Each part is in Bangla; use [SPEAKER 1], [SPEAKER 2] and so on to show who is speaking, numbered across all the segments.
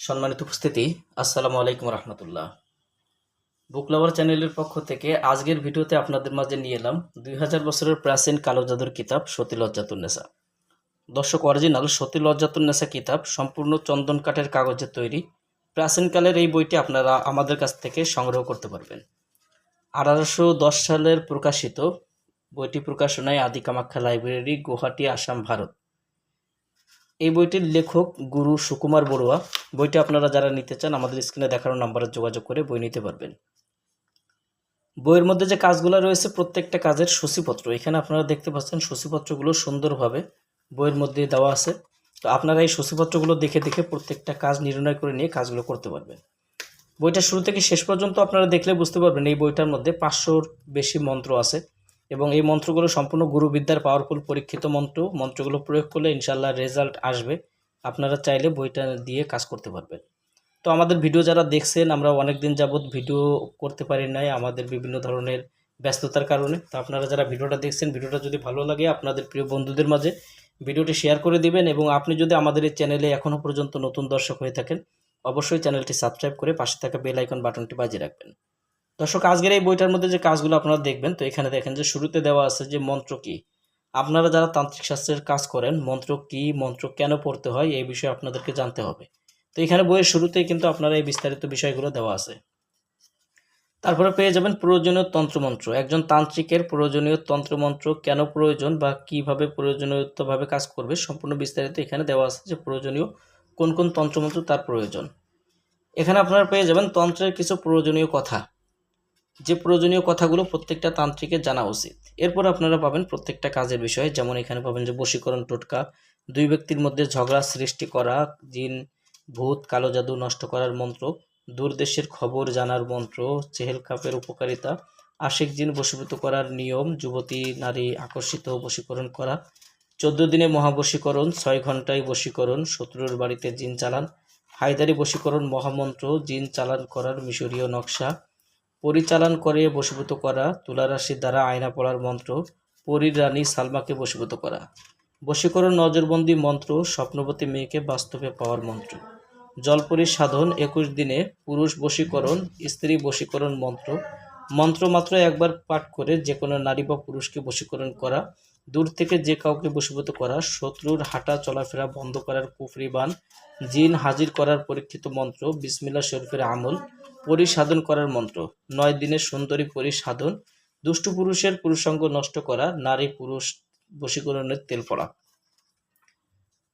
[SPEAKER 1] সম্মানিত উপস্থিতি, আসসালামু আলাইকুম রহমতুল্লাহ। বুক লাভার চ্যানেলের পক্ষ থেকে আজকের ভিডিওতে আপনাদের মাঝে নিয়ে এলাম 2000 বছরের প্রাচীন কালো জাদুর কিতাব সতী লজ্জাতুন্নেসা। দর্শক, অরিজিনাল সতী লজ্জাতুন্নেসা কিতাব সম্পূর্ণ চন্দন কাঠের কাগজে তৈরি। প্রাচীনকালের এই বইটি আপনারা আমাদের কাছ থেকে সংগ্রহ করতে পারবেন। 1810 সালের প্রকাশিত বইটি প্রকাশনায় আদি কামাখ্যা লাইব্রেরি, গুয়াহাটি, আসাম, ভারত। এই বইটির লেখক গুরু সুকুমার বড়ুয়া। বইটি আপনারা যারা নিতে চান আমাদের স্ক্রিনে দেখানো নাম্বারে যোগাযোগ করে বই নিতে পারবেন। বইয়ের মধ্যে যে কাজগুলো রয়েছে প্রত্যেকটা কাজের সূচিপত্র এখানে আপনারা দেখতে পাচ্ছেন। সূচিপত্রগুলো সুন্দরভাবে বইয়ের মধ্যে দেওয়া আছে। তো আপনারা এই সূচিপত্রগুলো দেখে দেখে প্রত্যেকটা কাজ নির্ণয় করে নিয়ে কাজগুলো করতে পারবেন। বইটা শুরু থেকে শেষ পর্যন্ত আপনারা দেখলে বুঝতে পারবেন এই বইটার মধ্যে 500-র বেশি মন্ত্র আছে এবং এই মন্ত্রগুলো সম্পূর্ণ গুরুবিদ্যার পাওয়ারফুল পরীক্ষিত মন্ত্র। মন্ত্রগুলো প্রয়োগ করলে ইনশাল্লাহ রেজাল্ট আসবে। আপনারা চাইলে বইটা দিয়ে কাজ করতে পারবেন। তো আমাদের ভিডিও যারা দেখছেন, আমরা অনেক দিন যাবৎ ভিডিও করতে পারি নাই আমাদের বিভিন্ন ধরনের ব্যস্ততার কারণে। তো আপনারা যারা ভিডিওটা দেখছেন, ভিডিওটা যদি ভালো লাগে আপনাদের প্রিয় বন্ধুদের মাঝে ভিডিওটি শেয়ার করে দিবেন এবং আপনি যদি আমাদের এই চ্যানেলে এখনও পর্যন্ত নতুন দর্শক হয়ে থাকেন অবশ্যই চ্যানেলটি সাবস্ক্রাইব করে পাশে থাকা বেল আইকন বাটনটি বাজিয়ে রাখবেন। দর্শক, আজকের এই বইটার মধ্যে যে কাজগুলো আপনারা দেখবেন, তো এখানে দেখেন যে শুরুতে দেওয়া আছে যে মন্ত্র কি। আপনারা যারা তান্ত্রিক শাস্ত্রের কাজ করেন, মন্ত্র কি, মন্ত্র কেন পড়তে হয় এই বিষয়ে আপনাদেরকে জানতে হবে। তো এখানে বইয়ের শুরুতেই কিন্তু আপনারা এই বিস্তারিত বিষয়গুলো দেওয়া আছে। তারপরে পেয়ে যাবেন প্রয়োজনীয় তন্ত্রমন্ত্র। একজন তান্ত্রিকের প্রয়োজনীয় তন্ত্রমন্ত্র কেন প্রয়োজন বা কিভাবে প্রয়োজনীয়ভাবে কাজ করবে সম্পূর্ণ বিস্তারিত এখানে দেওয়া আছে, যে প্রয়োজনীয় কোন কোন তন্ত্রমন্ত্র তার প্রয়োজন। এখানে আপনারা পেয়ে যাবেন তন্ত্রের কিছু প্রয়োজনীয় কথা, যে প্রয়োজনীয় কথাগুলো প্রত্যেকটা তান্ত্রিকের জানা উচিত। এরপর আপনারা পাবেন প্রত্যেকটা কাজের বিষয়ে, যেমন এখানে পাবেন যে বশীকরণ টোটকা, দুই ব্যক্তির মধ্যে ঝগড়া সৃষ্টি করা, জিন ভূত কালো জাদু নষ্ট করার মন্ত্র, দূরদেশের খবর জানার মন্ত্র, চেহেল কাপের উপকারিতা, আশিক জিন বশীভূত করার নিয়ম, যুবতী নারী আকর্ষিত বশীকরণ করা, 14 দিনে মহাবশীকরণ, 6 ঘন্টায় বশীকরণ, শত্রুর বাড়িতে জিন চালান, হায়দারি বশীকরণ মহামন্ত্র, জিন চালান করার মিশরীয় নকশা, পরিচালন করে বশীভূত করা, তুলারাশির দ্বারা আয়না পড়ার মন্ত্র, পরীর রানী সালমাকে বশীভূত করা, বশীকরণ নজরবন্দি মন্ত্র, স্বপ্নবতী মেয়েকে বাস্তবে পাওয়ার মন্ত্র, জলপরীর সাধন, 21 দিনে পুরুষ বশীকরণ, স্ত্রী বশীকরণ মন্ত্র, মন্ত্র মাত্র একবার পাঠ করে যে কোনো নারী বা পুরুষকে বশীকরণ করা, দূর থেকে যে কাউকে বশীভূত করা, শত্রুর হাঁটা চলাফেরা বন্ধ করার কুফরি বান, জিন হাজির করার পরীক্ষিত মন্ত্র, বিসমিল্লাহ শরীফের আমল, পরিসাধন করার মন্ত্র, 9 দিনের সুন্দরী পরিসাধন, দুষ্টু পুরুষের পুরুষাঙ্গ নষ্ট করা, নারী পুরুষ বশীকরণের তেল পড়া,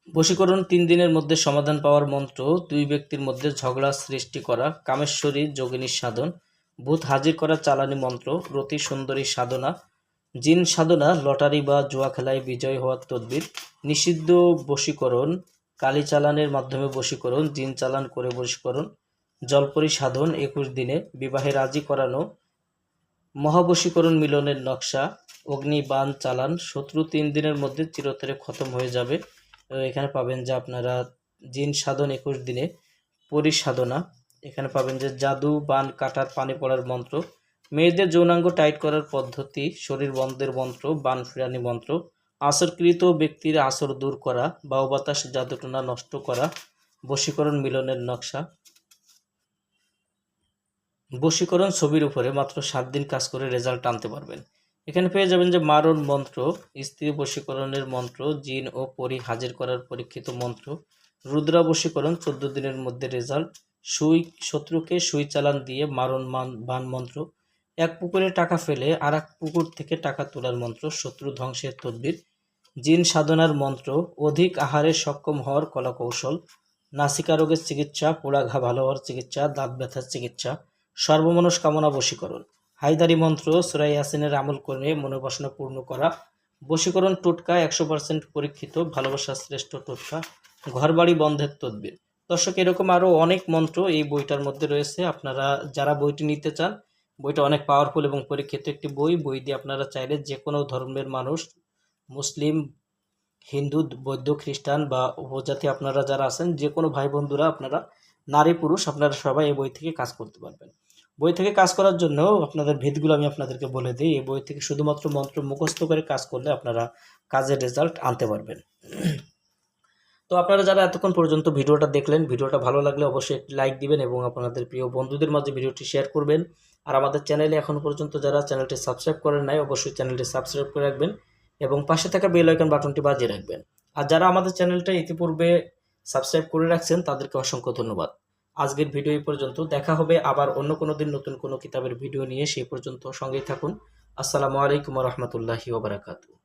[SPEAKER 1] বশীকরণ 3 দিনের মধ্যে সমাধান পাওয়ার মন্ত্র, দুই ব্যক্তির মধ্যে ঝগড়া সৃষ্টি করা, কামেশ্বরী যোগিনীর সাধন, ভূত হাজির করা চালানি মন্ত্র, রতি সুন্দরী সাধনা, জিন সাধনা, লটারি বা জুয়া খেলায় বিজয় হওয়ার তদবির, নিষিদ্ধ বশীকরণ, কালি চালানের মাধ্যমে বশীকরণ, জিন চালান করে বশীকরণ, জলপরি সাধন, 21 দিনে বিবাহে রাজি করানো, মহাবশীকরণ মিলনের নকশা, অগ্নিবাণ চালান, শত্রু 3 দিনের মধ্যে চিরতরে খতম হয়ে যাবে। এখানে পাবেন যে আপনারা জিন সাধন 21 দিনে, পরিসাধনা, এখানে পাবেন যে জাদু বান কাটার পানি পড়ার মন্ত্র, মেয়েদের যৌনাঙ্গ টাইট করার পদ্ধতি, শরীর বন্ধের মন্ত্র, বান ফিরানি মন্ত্র, আসরকৃত ব্যক্তির আসর দূর করা, বাউ বাতাস জাদুটনা নষ্ট করা, বশীকরণ মিলনের নকশা, বশীকরণ ছবির উপরে মাত্র 7 দিন কাজ করে রেজাল্ট আনতে পারবেন। এখানে পেয়ে যাবেন যে মারণ মন্ত্র, স্ত্রী বশীকরণের মন্ত্র, জিন ও পরি হাজির করার পরীক্ষিত মন্ত্র, রুদ্রা বশীকরণ 14 দিনের মধ্যে রেজাল্ট, সুই শত্রুকে সুই চালান দিয়ে মারণ বান মন্ত্র, এক পুকুরে টাকা ফেলে আর এক পুকুর থেকে টাকা তোলার মন্ত্র, শত্রু ধ্বংসের তদবির, জিন সাধনার মন্ত্র, অধিক আহারে সক্ষম হওয়ার কলাকৌশল, নাসিকা রোগের চিকিৎসা, পোড়া ঘা ভালো হওয়ার চিকিৎসা, দাঁত ব্যথার চিকিৎসা, সর্বমনস্কামনা বশীকরণ, হায়দারি মন্ত্র, সূরা ইয়াসিনের আমল করে মনোবাসনা পূর্ণ করা, বশীকরণ টোটকা 100% পরীক্ষিত, ভালোবাসার শ্রেষ্ঠ টোটকা, ঘরবাড়ি বন্ধের তদবির। দর্শক, এরকম আরও অনেক মন্ত্র এই বইটার মধ্যে রয়েছে। আপনারা যারা বইটি নিতে চান, বইটা অনেক পাওয়ারফুল এবং পরীক্ষিত একটি বই দিয়ে আপনারা চাইলে যে কোনো ধর্মের মানুষ, মুসলিম, হিন্দু, বৌদ্ধ, খ্রিস্টান বা উপজাতি আপনারা যারা আছেন, যে কোনো ভাই বন্ধুরা আপনারা, নারী পুরুষ আপনারা সবাই এই বই থেকে কাজ করতে পারবেন। বই থেকে কাজ করার জন্য আপনাদের ভেদগুলো আমি আপনাদেরকে বলে দিই। এই বই থেকে শুধুমাত্র মন্ত্র মুখস্থ করে কাজ করলে আপনারা কাজের রেজাল্ট আনতে পারবেন। তো আপনারা যারা এতক্ষণ পর্যন্ত ভিডিওটা দেখলেন, ভিডিওটা ভালো লাগলে অবশ্যই একটি লাইক দিবেন এবং আপনাদের প্রিয় বন্ধুদের মাঝে ভিডিওটি শেয়ার করবেন। আর আমাদের চ্যানেলে এখনও পর্যন্ত যারা চ্যানেলটি সাবস্ক্রাইব করেন নাই, অবশ্যই চ্যানেলটি সাবস্ক্রাইব করে রাখবেন এবং পাশে থাকা বেল আইকন বাটনটি বাজিয়ে রাখবেন। আর যারা আমাদের চ্যানেলটা ইতিপূর্বে সাবস্ক্রাইব করে রাখছেন তাদেরকে অসংখ্য ধন্যবাদ। আজকের ভিডিও এই পর্যন্ত। দেখা হবে আবার অন্য কোনো দিন নতুন কোনো কিতাবের ভিডিও নিয়ে। সেই পর্যন্ত সঙ্গেই থাকুন। আসসালামু আলাইকুম ওয়া রাহমাতুল্লাহি ওয়া বারাকাতুহু।